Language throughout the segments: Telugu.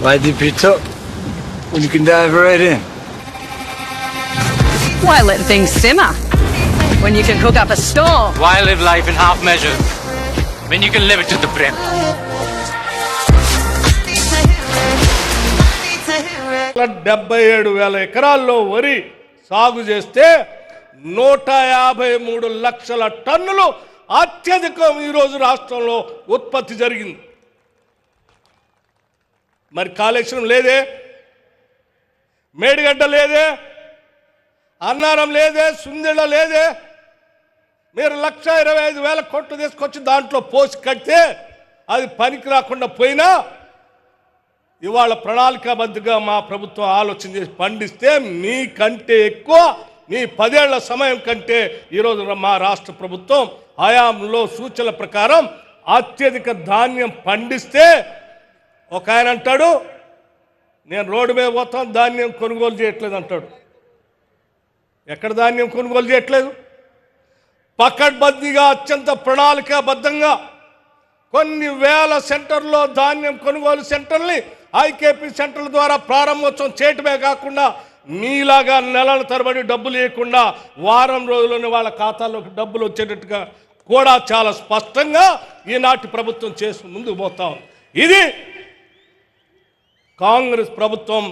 Why dip it up when you can dive right in? Why let things simmer when you can cook up a storm? Why live life in half measures when you can live it to the brim? 77,000 ఎకరాల్లో వరి సాగు చేస్తే 153 లక్షల టన్నులు అత్యధికం ఈరోజు రాష్ట్రంలో ఉత్పత్తి జరిగింది. మరి కాళేశ్వరం లేదే, మేడిగడ్డ లేదే, అన్నారం లేదే, సుందిళ్ళ లేదే. మీరు 1,25,000 కోట్లు తీసుకొచ్చి దాంట్లో పోసి కడితే అది పనికి రాకుండా పోయినా ఇవాళ ప్రణాళికాబద్ధంగా మా ప్రభుత్వం ఆలోచన చేసి పండిస్తే మీకంటే ఎక్కువ మీ 10 ఏళ్ల సమయం కంటే ఈరోజు మా రాష్ట్ర ప్రభుత్వం హయాంలో సూచనల ప్రకారం అత్యధిక ధాన్యం పండిస్తే ఒక ఆయన అంటాడు నేను రోడ్డు మీద పోతాను ధాన్యం కొనుగోలు చేయట్లేదు అంటాడు. ఎక్కడ ధాన్యం కొనుగోలు చేయట్లేదు? పకడ్బందీగా అత్యంత ప్రణాళికాబద్ధంగా కొన్ని వేల సెంటర్లో ధాన్యం కొనుగోలు సెంటర్ని ఐకేపీ సెంటర్ల ద్వారా ప్రారంభోత్సవం చేయటమే కాకుండా మీలాగా నెలల తరబడి డబ్బులు ఇవ్వకుండా వారం రోజుల్లోనే వాళ్ళ ఖాతాల్లోకి డబ్బులు వచ్చేటట్టుగా కూడా చాలా స్పష్టంగా ఈనాటి ప్రభుత్వం చేసి ముందుకు పోతాం. ఇది కాంగ్రెస్ ప్రభుత్వం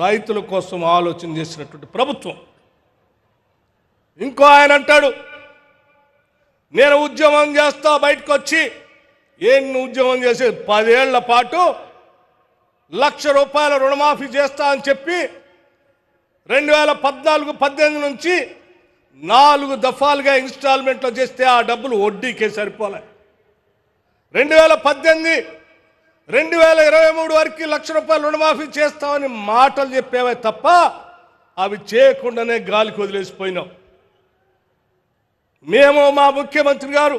రైతుల కోసం ఆలోచన చేసినటువంటి ప్రభుత్వం. ఇంకో ఆయన అంటాడు నేను ఉద్యమం చేస్తా బయటకు వచ్చి. ఏం ఉద్యమం చేసే 10 ఏళ్ల పాటు ₹1,00,000 రుణమాఫీ చేస్తా అని చెప్పి 2014-18 నుంచి 4 దఫాలుగా ఇన్స్టాల్మెంట్లో చేస్తే ఆ డబ్బులు వడ్డీకే సరిపోలే. 2018-2023 వరకు ₹1,00,000 రుణమాఫీ చేస్తామని మాటలు చెప్పేవే తప్ప అవి చేయకుండానే గాలికి వదిలేసిపోయినాం. మేము మా ముఖ్యమంత్రి గారు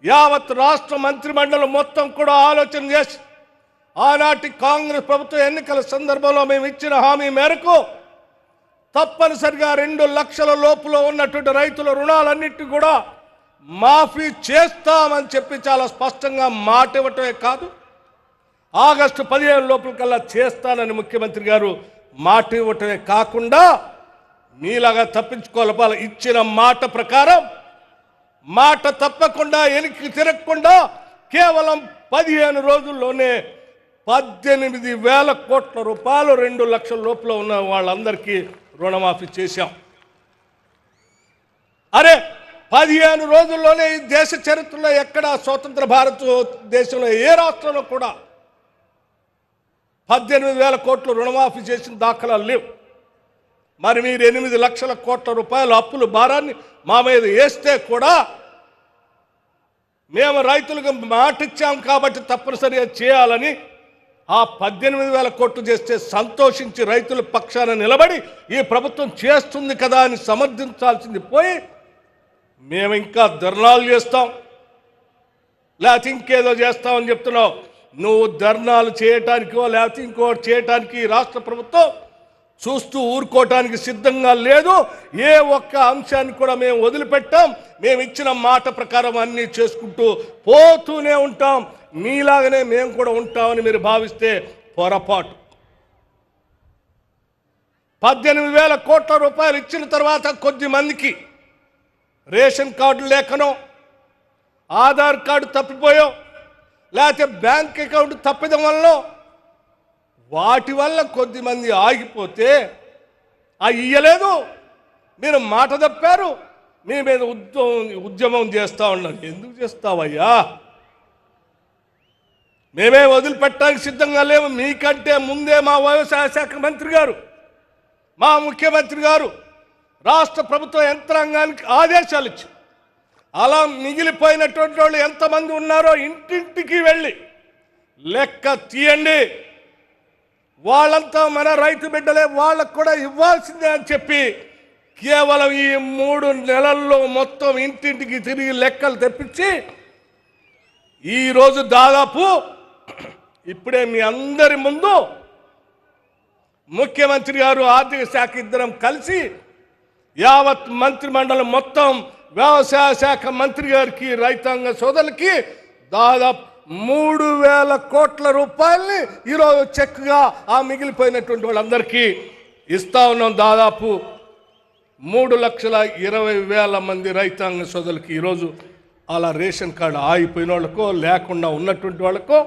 యావత్ రాష్ట్ర మంత్రిమండలి మొత్తం కూడా ఆలోచన చేసి ఆనాటి కాంగ్రెస్ ప్రభుత్వ ఎన్నికల సందర్భంలో మేము ఇచ్చిన హామీ మేరకు తప్పనిసరిగా 2 లక్షల లోపులో ఉన్నటువంటి రైతుల రుణాలన్నింటినీ కూడా మాఫీ చేస్తామని చెప్పి చాలా స్పష్టంగా మాట ఇవ్వటమే కాదు ఆగస్టు 15 లోపల కల్లా చేస్తానని ముఖ్యమంత్రి గారు మాట ఇవ్వటమే కాకుండా మీలాగా తప్పించుకోవాలి ఇచ్చిన మాట ప్రకారం మాట తప్పకుండా వెనక్కి తిరగకుండా కేవలం 15 రోజుల్లోనే 18,000 కోట్ల రూపాయలు 2 లక్షల లోపల ఉన్న వాళ్ళందరికీ రుణమాఫీ చేశాం. అరే 15 రోజుల్లోనే ఈ దేశ చరిత్రలో ఎక్కడ స్వతంత్ర భారతదేశంలో ఏ రాష్ట్రంలో కూడా 18,000 కోట్లు రుణమాఫీ చేసిన దాఖలాలు లేవు. మరి మీరు 8 లక్షల కోట్ల రూపాయల అప్పుల భారాన్ని మా మీద వేస్తే కూడా మేము రైతులకు మాట ఇచ్చాం కాబట్టి తప్పనిసరిగా చేయాలని ఆ 18,000 కోట్లు చేస్తే సంతోషించి రైతుల పక్షాన నిలబడి ఈ ప్రభుత్వం చేస్తుంది కదా అని సమర్థించాల్సింది పోయి మేము ఇంకా ధర్నాలు చేస్తాం లేకపోతే ఇంకేదో చేస్తామని చెప్తున్నావు. నువ్వు ధర్నాలు చేయటానికో లేకపోతే ఇంకోటి చేయటానికి రాష్ట్ర ప్రభుత్వం చూస్తూ ఊరుకోవటానికి సిద్ధంగా లేదు. ఏ ఒక్క అంశాన్ని కూడా మేము వదిలిపెట్టాం. మేము ఇచ్చిన మాట ప్రకారం అన్నీ చేసుకుంటూ పోతూనే ఉంటాం. మీలాగనే మేము కూడా ఉంటామని మీరు భావిస్తే పొరపాటు. 18,000 కోట్ల రూపాయలు ఇచ్చిన తర్వాత కొద్ది మందికి రేషన్ కార్డు లేకనో ఆధార్ కార్డు తప్పిపోయో లేకపోతే బ్యాంక్ అకౌంట్ తప్పిదం వల్ల వాటి వల్ల కొద్దిమంది ఆగిపోతే అవి ఇయ్యలేదు. మీరు మాట తప్పారు. మీ మీద ఉద్యమం చేస్తా ఉన్నారు. ఎందుకు చేస్తావయ్యా? మేమే వదిలిపెట్టడానికి సిద్ధంగా లేవు. మీకంటే ముందే మా వ్యవసాయ శాఖ మంత్రి గారు మా ముఖ్యమంత్రి గారు రాష్ట్ర ప్రభుత్వ యంత్రాంగానికి ఆదేశాలు ఇచ్చి అలా మిగిలిపోయినటువంటి వాళ్ళు ఎంతమంది ఉన్నారో ఇంటింటికి వెళ్ళి లెక్క తీయండి. వాళ్ళంతా మన రైతు బిడ్డలే, వాళ్ళకు కూడా ఇవ్వాల్సిందే అని చెప్పి కేవలం ఈ 3 నెలల్లో మొత్తం ఇంటింటికి తిరిగి లెక్కలు తెప్పించి ఈరోజు దాదాపు ఇప్పుడే మీ అందరి ముందు ముఖ్యమంత్రి గారు ఆర్థిక శాఖ ఇద్దరం కలిసి యావత్ మంత్రిమండలి మొత్తం వ్యవసాయ శాఖ మంత్రి గారికి రైతాంగ సోదరులకి దాదాపు 3,000 కోట్ల రూపాయల్ని ఈరోజు చెక్గా ఆ మిగిలిపోయినటువంటి వాళ్ళందరికీ ఇస్తా ఉన్నాం. దాదాపు 3,20,000 మంది రైతాంగ సోదరులకి ఈరోజు అలా రేషన్ కార్డు ఆగిపోయిన వాళ్ళకో లేకుండా ఉన్నటువంటి వాళ్ళకో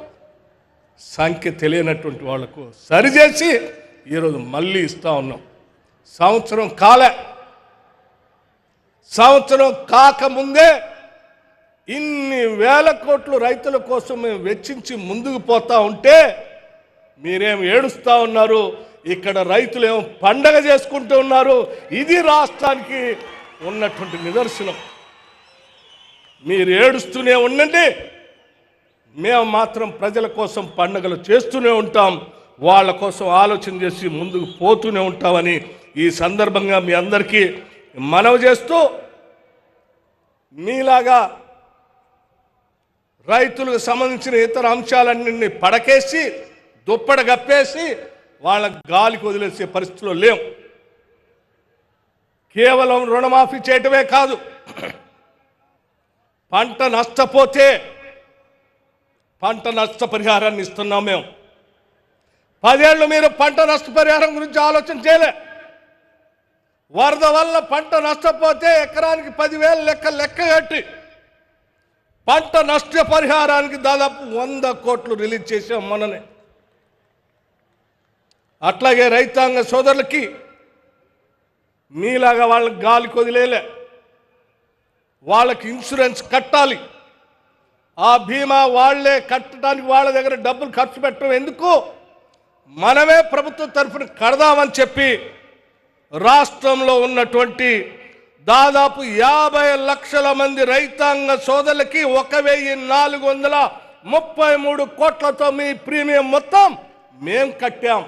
సంఖ్య తెలియనటువంటి వాళ్ళకు సరిచేసి ఈరోజు మళ్ళీ ఇస్తా ఉన్నాం. సంవత్సరం కాకముందే ఇన్ని వేల కోట్లు రైతుల కోసం మేము వెచ్చించి ముందుకు పోతా ఉంటే మీరేం ఏడుస్తూ ఉన్నారు, ఇక్కడ రైతులు ఏమో పండగ చేసుకుంటూ ఉన్నారు. ఇది రాష్ట్రానికి ఉన్నటువంటి నిదర్శనం. మీరు ఏడుస్తూనే ఉండండి, మేము మాత్రం ప్రజల కోసం పండుగలు చేస్తూనే ఉంటాం, వాళ్ళ కోసం ఆలోచన చేసి ముందుకు పోతూనే ఉంటామని ఈ సందర్భంగా మీ అందరికీ మనవి చేస్తూ, మీలాగా రైతులకు సంబంధించిన ఇతర అంశాలన్నింటినీ పడకేసి దుప్పడ గప్పేసి వాళ్ళ గాలికి వదిలేసే పరిస్థితిలో లేం. కేవలం రుణమాఫీ చేయటమే కాదు, పంట నష్టపోతే పంట నష్టపరిహారాన్ని ఇస్తున్నాం. మేము 10 ఏళ్ళు మీరు పంట నష్టపరిహారం గురించి ఆలోచన చేయలే. వరద వల్ల పంట నష్టపోతే ఎకరానికి 10,000 లెక్క కట్టి పంట నష్టపరిహారానికి దాదాపు 100 కోట్లు రిలీజ్ చేసాం మొన్ననే. అట్లాగే రైతాంగ సోదరులకి మీలాగా వాళ్ళకి గాలి కొదిలేలే, వాళ్ళకి ఇన్సూరెన్స్ కట్టాలి. ఆ బీమా వాళ్లే కట్టడానికి వాళ్ళ దగ్గర డబ్బులు ఖర్చు పెట్టడం ఎందుకు, మనమే ప్రభుత్వం తరఫున కడదామని చెప్పి రాష్ట్రంలో ఉన్నటువంటి దాదాపు 50 లక్షల మంది రైతాంగ సోదరులకి 1,433 కోట్లతో మీ ప్రీమియం మొత్తం మేం కట్టాం.